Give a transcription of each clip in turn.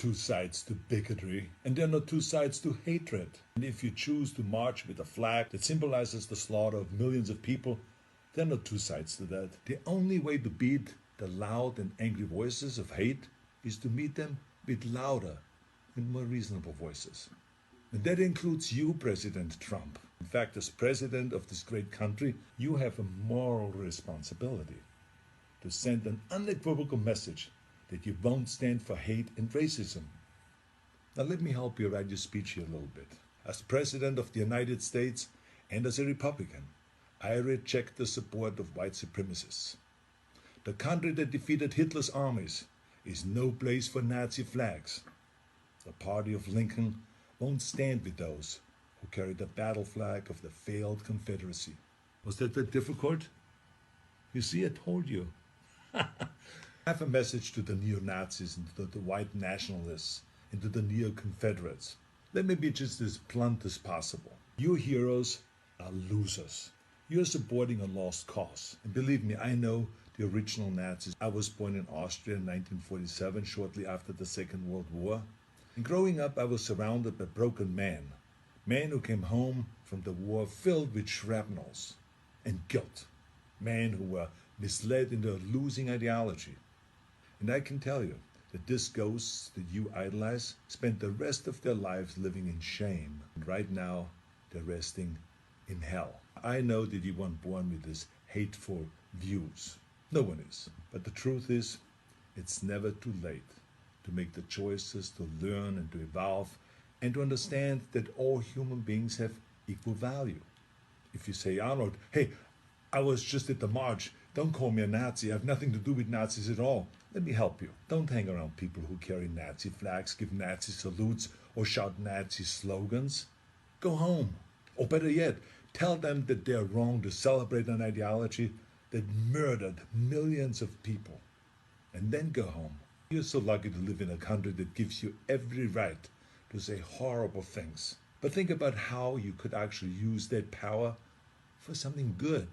two sides to bigotry, and there are no two sides to hatred. And if you choose to march with a flag that symbolizes the slaughter of millions of people, there are no two sides to that. The only way to beat the loud and angry voices of hate is to meet them with louder and more reasonable voices. And that includes you, President Trump. In fact, as president of this great country, you have a moral responsibility to send an unequivocal message that you won't stand for hate and racism. Now let me help you write your speech here a little bit. As President of the United States and as a Republican, I reject the support of white supremacists. The country that defeated Hitler's armies is no place for Nazi flags. The party of Lincoln won't stand with those who carry the battle flag of the failed Confederacy. Was that that difficult? You see, I told you. I have a message to the neo-Nazis and to the white nationalists and to the neo-Confederates. Let me be just as blunt as possible. Your heroes are losers. You're supporting a lost cause. And believe me, I know the original Nazis. I was born in Austria in 1947, shortly after the Second World War. And growing up, I was surrounded by broken men who came home from the war filled with shrapnels and guilt, men who were misled into a losing ideology. And I can tell you that these ghosts that you idolize spent the rest of their lives living in shame. And right now, they're resting in hell. I know that you weren't born with these hateful views. No one is. But the truth is, it's never too late to make the choices, to learn and to evolve, and to understand that all human beings have equal value. If you say, Arnold, hey, I was just at the march, don't call me a Nazi, I have nothing to do with Nazis at all. Let me help you. Don't hang around people who carry Nazi flags, give Nazi salutes, or shout Nazi slogans. Go home. Or better yet, tell them that they're wrong to celebrate an ideology that murdered millions of people. And then go home. You're so lucky to live in a country that gives you every right to say horrible things. But think about how you could actually use that power for something good.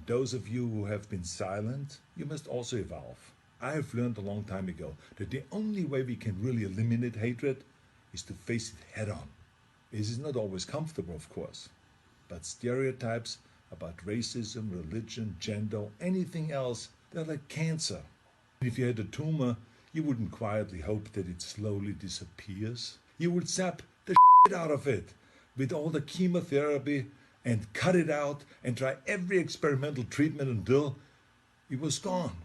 Those of you who have been silent, you must also evolve. I have learned a long time ago that the only way we can really eliminate hatred is to face it head on. This is not always comfortable, of course, but stereotypes about racism, religion, gender, anything else, they're like cancer. If you had a tumor, you wouldn't quietly hope that it slowly disappears. You would sap the shit out of it with all the chemotherapy and cut it out and try every experimental treatment until it was gone.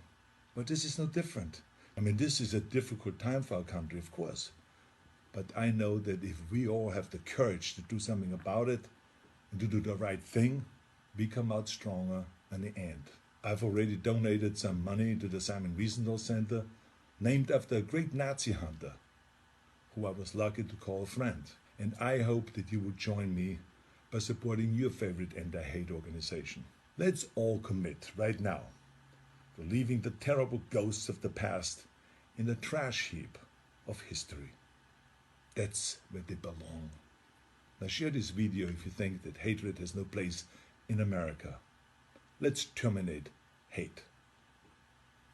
But this is no different. I mean, this is a difficult time for our country, of course. But I know that if we all have the courage to do something about it and to do the right thing, we come out stronger in the end. I've already donated some money to the Simon Wiesenthal Center, named after a great Nazi hunter, who I was lucky to call a friend. And I hope that you will join me by supporting your favorite anti-hate organization. Let's all commit right now to leaving the terrible ghosts of the past in the trash heap of history. That's where they belong. Now share this video if you think that hatred has no place in America. Let's terminate hate.